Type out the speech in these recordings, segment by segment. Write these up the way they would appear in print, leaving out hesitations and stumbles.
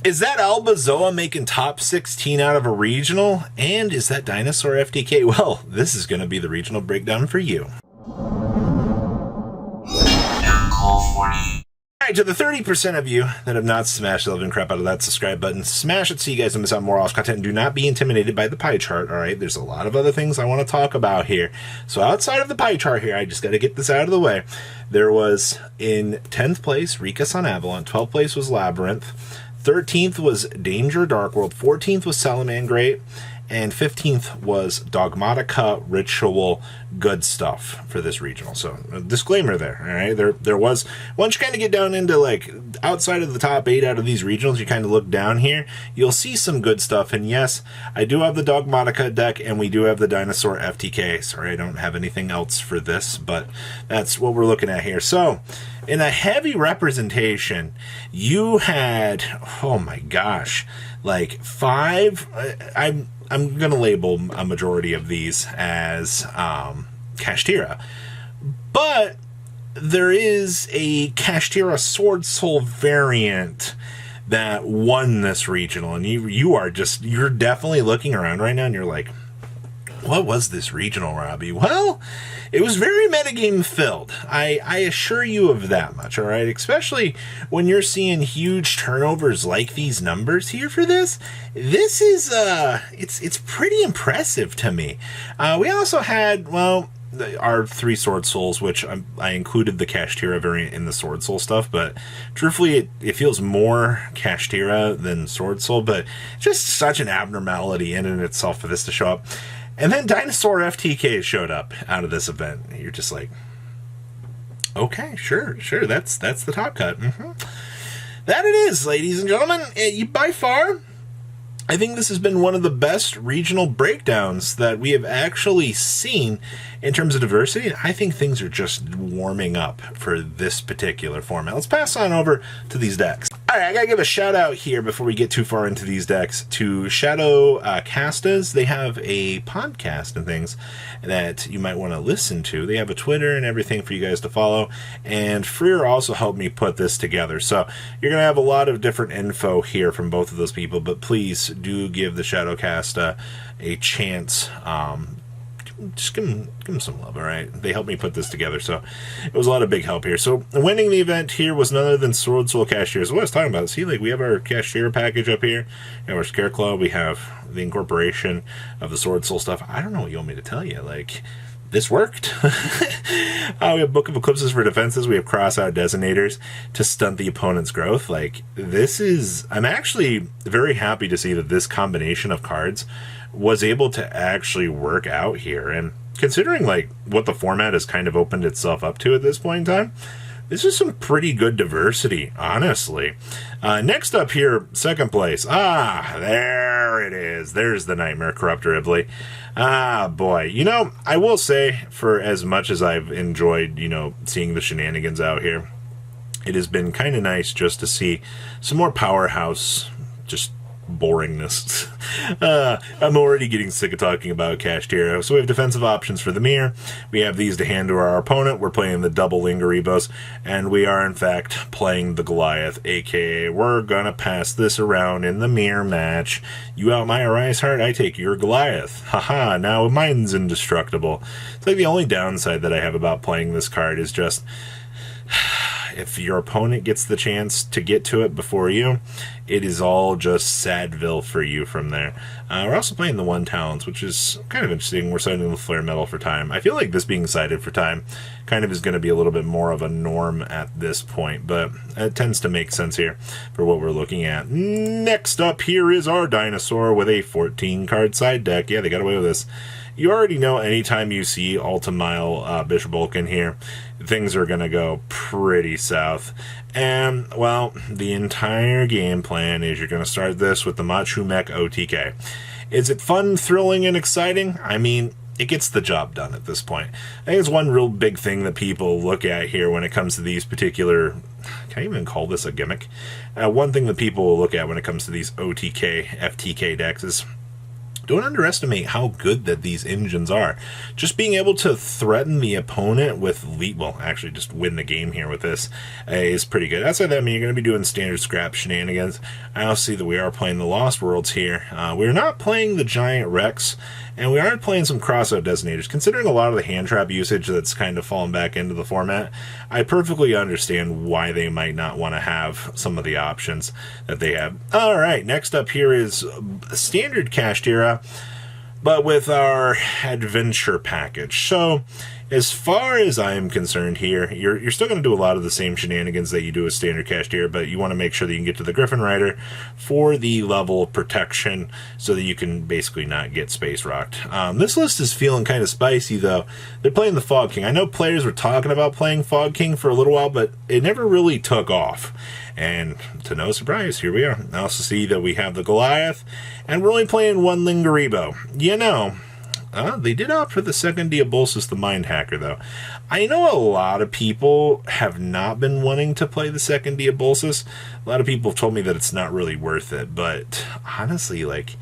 Is that Alba Zoa making top 16 out of a regional? And is that Dinosaur FTK? Well, this is going to be the regional breakdown for you. Alright, to the 30% of you that have not smashed the living crap out of that subscribe button, smash it so you guys don't miss out on more awesome content, and do not be intimidated by the pie chart, alright? There's a lot of other things I want to talk about here. So outside of the pie chart here, I just got to get this out of the way. There was, in 10th place, Ricas on Avalon. 12th place was Labyrinth. 13th was Danger Dark World. 14th was Salamangreat. And 15th was Dogmatica Ritual Good Stuff for this regional. So, a disclaimer there, all right? There was, once you kind of get down into, like, outside of the top 8 out of these regionals, you kind of look down here, you'll see some good stuff. And yes, I do have the Dogmatica deck, and we do have the Dinosaur FTK. Sorry, I don't have anything else for this, but that's what we're looking at here. So, in a heavy representation, you had, oh my gosh, like 5, I'm going to label a majority of these as Kashtira. But there is a Kashtira Sword Soul variant that won this regional. And you're definitely looking around right now and you're like, what was this regional, Robbie? Well, it was very metagame filled. I assure you of that much, all right? Especially when you're seeing huge turnovers like these numbers here for this. This is, it's pretty impressive to me. We also had, well, our 3 Sword Souls, which I included the Kashtira variant in the Sword Soul stuff, but truthfully, it feels more Kashtira than Sword Soul, but just such an abnormality in and itself for this to show up. And then Dinosaur FTK showed up out of this event. You're just like, okay, sure, that's the top cut. That it is, ladies and gentlemen. By far, I think this has been one of the best regional breakdowns that we have actually seen in terms of diversity. I think things are just warming up for this particular format. Let's pass on over to these decks. All right, I gotta give a shout out here before we get too far into these decks to Shadow Castas. They have a podcast and things that you might want to listen to. They have a Twitter and everything for you guys to follow. And Freer also helped me put this together. So you're gonna have a lot of different info here from both of those people, but please do give the Shadow Casta a chance. Just give them some love, all right? They helped me put this together, so it was a lot of big help here. So winning the event here was none other than Sword Soul Cashiers. What I was talking about, see, like we have our Cashier package up here, we have our Scareclaw, we have the incorporation of the Sword Soul stuff. I don't know what you want me to tell you, like, this worked. We have Book of Eclipses for defenses. We have Cross-Out Detonators to stunt the opponent's growth. Like, this is... I'm actually very happy to see that this combination of cards was able to actually work out here. And considering, like, what the format has kind of opened itself up to at this point in time, this is some pretty good diversity, honestly. Next up here, second place. There it is. There's the Nightmare Corruptor Ibley. Boy. You know, I will say, for as much as I've enjoyed, you know, seeing the shenanigans out here, it has been kind of nice just to see some more powerhouse, just boringness. I'm already getting sick of talking about Kashtira. So we have defensive options for the mirror. We have these to hand to our opponent. We're playing the double Lingaribos, and we are in fact playing the Goliath, aka we're gonna pass this around in the mirror match. You out my Arias Heart, I take your Goliath. Haha, now mine's indestructible. It's like the only downside that I have about playing this card is just if your opponent gets the chance to get to it before you, it is all just Sadville for you from there. We're also playing the 1 talents, which is kind of interesting. We're siding the Flare Metal for time. I feel like this being sided for time kind of is going to be a little bit more of a norm at this point, but it tends to make sense here for what we're looking at. Next up here is our Dinosaur with a 14-card side deck. Yeah, they got away with this. You already know anytime you see Ultimile Bishop Vulcan here, things are going to go pretty south. And, well, the entire game plan is you're going to start this with the Machu Mech OTK. Is it fun, thrilling, and exciting? I mean, it gets the job done at this point. I think it's one real big thing that people look at here when it comes to these particular... Can I even call this a gimmick? One thing that people will look at when it comes to these OTK, FTK decks is don't underestimate how good that these engines are. Just being able to threaten the opponent with well, actually just win the game here with this is pretty good. Outside that, I mean, you're going to be doing standard scrap shenanigans. I also see that we are playing the Lost Worlds here. We're not playing the Giant Rex, and we are playing some crossout detonators. Considering a lot of the hand trap usage that's kind of fallen back into the format, I perfectly understand why they might not want to have some of the options that they have. All right, next up here is standard cached era, but with our adventure package. So as far as I am concerned here, you're still going to do a lot of the same shenanigans that you do with standard cached era, but you want to make sure that you can get to the Griffin Rider for the level of protection so that you can basically not get space rocked. This list is feeling kind of spicy, though. They're playing the Fog King. I know players were talking about playing Fog King for a little while, but it never really took off. And to no surprise, here we are. I also see that we have the Goliath, and we're only playing one Lingaribo. You know, they did opt for the second Diabolsis, the Mind Hacker, though. I know a lot of people have not been wanting to play the second Diabolsis. A lot of people have told me that it's not really worth it, but honestly, like,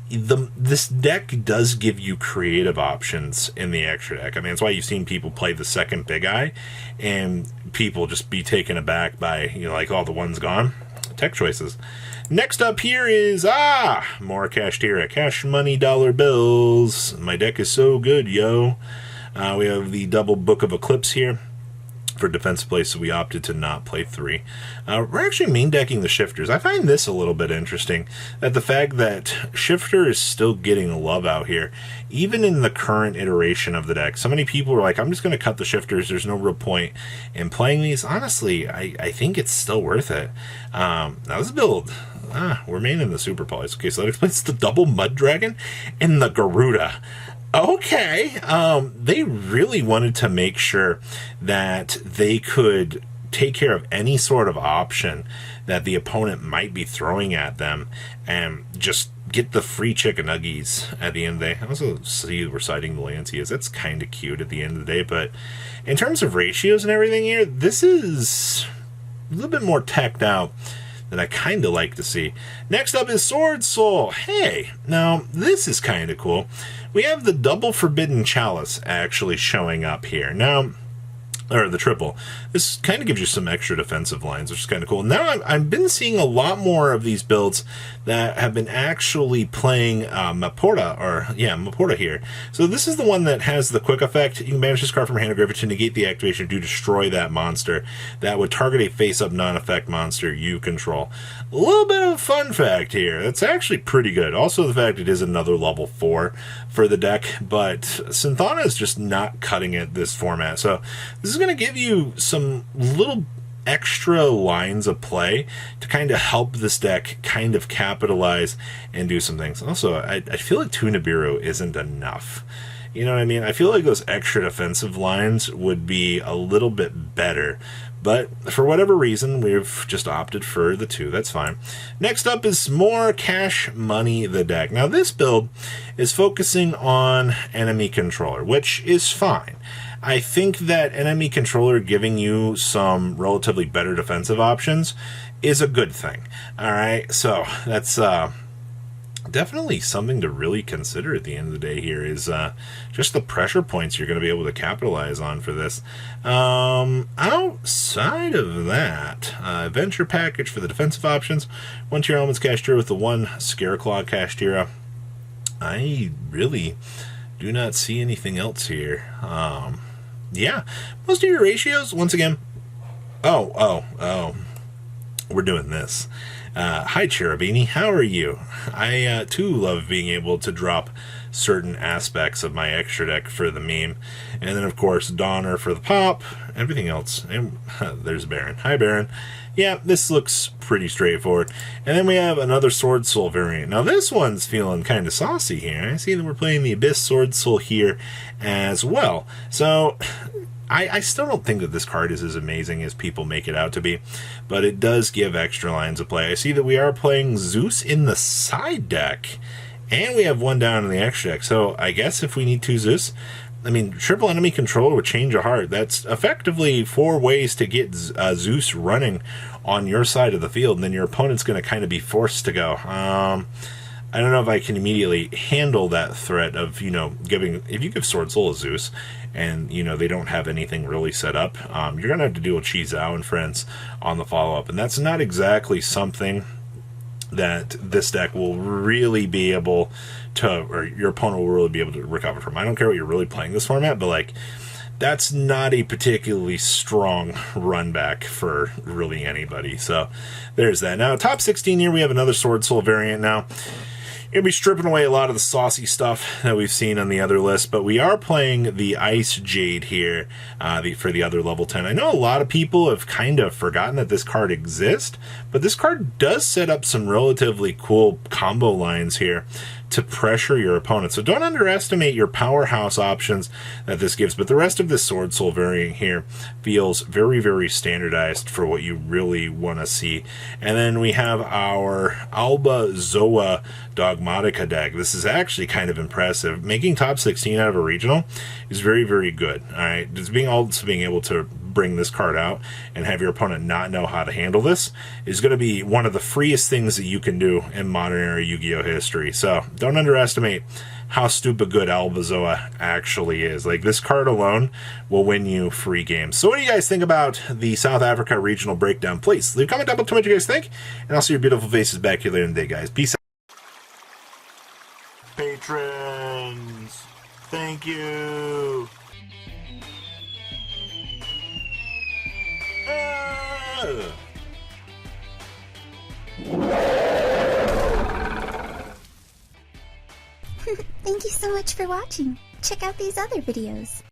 this deck does give you creative options in the extra deck. I mean, that's why you've seen people play the second Big Eye, and people just be taken aback by, you know, like, oh, the one's gone. Tech choices. Next up here is, more cached era. Cash money dollar bills. My deck is so good, yo. We have the double Book of Eclipse here for defensive play, so we opted to not play 3. We're actually main decking the Shifters. I find this a little bit interesting, that the fact that Shifter is still getting love out here, even in the current iteration of the deck. So many people are like, I'm just going to cut the Shifters, there's no real point in playing these. Honestly, I think it's still worth it. Now this build, we're main in the Super Polys. Okay, so that explains the double Mud Dragon and the Garuda. Okay, they really wanted to make sure that they could take care of any sort of option that the opponent might be throwing at them and just get the free chicken nuggies at the end of the day. I also see we're citing the Lancias. That's kind of cute at the end of the day, but in terms of ratios and everything here, this is a little bit more teched out that I kind of like to see. Next up is Sword Soul. Hey, now this is kind of cool. We have the double Forbidden Chalice actually showing up here. Now, or the triple. This kind of gives you some extra defensive lines, which is kind of cool. Now, I've been seeing a lot more of these builds that have been actually playing Maporta here. So this is the one that has the quick effect. You can banish this card from your hand or graveyard to negate the activation to destroy that monster. That would target a face-up non-effect monster you control. A little bit of a fun fact here. That's actually pretty good. Also, the fact it is another level 4 for the deck, but Synthana is just not cutting it this format. So this is going to give you some little extra lines of play to kind of help this deck kind of capitalize and do some things. Also, I feel like 2 Nibiru isn't enough. You know what I mean? I feel like those extra defensive lines would be a little bit better. But for whatever reason, we've just opted for the 2. That's fine. Next up is more Cash Money the deck. Now, this build is focusing on enemy controller, which is fine. I think that enemy controller giving you some relatively better defensive options is a good thing. All right, so that's definitely something to really consider at the end of the day here is just the pressure points you're going to be able to capitalize on for this. Outside of that, Adventure Package for the defensive options, 1 tier elements cached here with the 1 Scareclaw cached here. I really do not see anything else here. Yeah, most of your ratios, once again, we're doing this. Hi, Cherubini, how are you? I, too, love being able to drop certain aspects of my extra deck for the meme. And then, of course, Donner for the pop, everything else. And there's Baron. Hi, Baron. Yeah, this looks pretty straightforward. And then we have another Sword Soul variant. Now, this one's feeling kind of saucy here. I see that we're playing the Abyss Sword Soul here as well. So, I still don't think that this card is as amazing as people make it out to be, but it does give extra lines of play. I see that we are playing Zeus in the side deck, and we have 1 down in the extra deck. So, I guess if we need 2 Zeus, I mean, triple enemy controller with Change of Heart. That's effectively 4 ways to get Zeus running on your side of the field, and then your opponent's going to kind of be forced to go. I don't know if I can immediately handle that threat of, you know, if you give Sword Soul a Zeus and, you know, they don't have anything really set up, you're going to have to deal with Chi Zhao and friends on the follow-up. And that's not exactly something that this deck will really be able to, or your opponent will really be able to recover from. I don't care what you're really playing this format, but like, that's not a particularly strong run back for really anybody. So there's that. Now, top 16 here, we have another Sword Soul variant now. You'll be stripping away a lot of the saucy stuff that we've seen on the other list, but we are playing the Ice Jade here for the other level 10. I know a lot of people have kind of forgotten that this card exists, but this card does set up some relatively cool combo lines here to pressure your opponent. So don't underestimate your powerhouse options that this gives, but the rest of this Sword Soul variant here feels very, very standardized for what you really want to see. And then we have our Alba Zoa Dogmatica deck. This is actually kind of impressive. Making top 16 out of a regional is very, very good. All right, just being able to bring this card out and have your opponent not know how to handle this is going to be one of the freest things that you can do in modern era Yu-Gi-Oh history. So don't underestimate how stupid good Albazoa actually is. Like, this card alone will win you free games. So what do you guys think about the South Africa regional breakdown? Please leave a comment down below what you guys think, and I'll see your beautiful faces back here later in the day, guys. Peace out. Patrons, thank you. Thank you so much for watching. Check out these other videos.